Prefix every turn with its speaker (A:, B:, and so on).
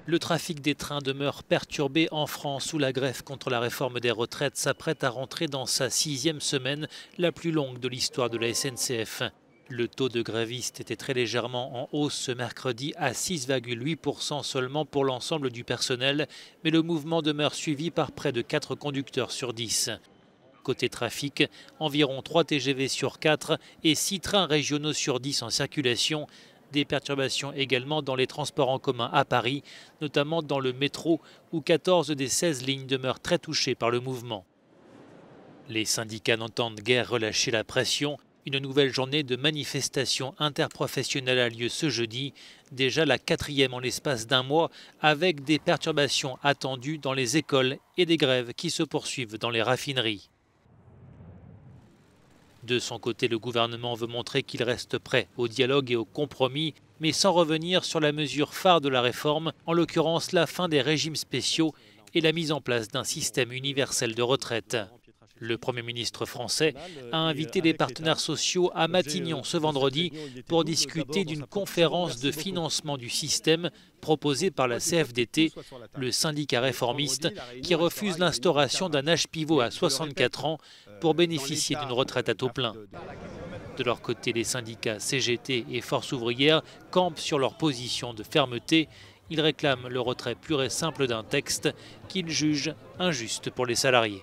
A: Le trafic des trains demeure perturbé en France où la grève contre la réforme des retraites s'apprête à rentrer dans sa 6e semaine, la plus longue de l'histoire de la SNCF. Le taux de grévistes était très légèrement en hausse ce mercredi à 6,8% seulement pour l'ensemble du personnel, mais le mouvement demeure suivi par près de 4 conducteurs sur 10. Côté trafic, environ 3 TGV sur 4 et 6 trains régionaux sur 10 en circulation. Des perturbations également dans les transports en commun à Paris, notamment dans le métro où 14 des 16 lignes demeurent très touchées par le mouvement. Les syndicats n'entendent guère relâcher la pression. Une nouvelle journée de manifestation interprofessionnelle a lieu ce jeudi, déjà la 4e en l'espace d'un mois, avec des perturbations attendues dans les écoles et des grèves qui se poursuivent dans les raffineries. De son côté, le gouvernement veut montrer qu'il reste prêt au dialogue et au compromis, mais sans revenir sur la mesure phare de la réforme, en l'occurrence la fin des régimes spéciaux et la mise en place d'un système universel de retraite. Le Premier ministre français a invité les partenaires sociaux à Matignon ce vendredi pour discuter d'une conférence de financement du système proposée par la CFDT, le syndicat réformiste, qui refuse l'instauration d'un âge pivot à 64 ans pour bénéficier d'une retraite à taux plein. De leur côté, les syndicats CGT et Force ouvrière campent sur leur position de fermeté. Ils réclament le retrait pur et simple d'un texte qu'ils jugent injuste pour les salariés.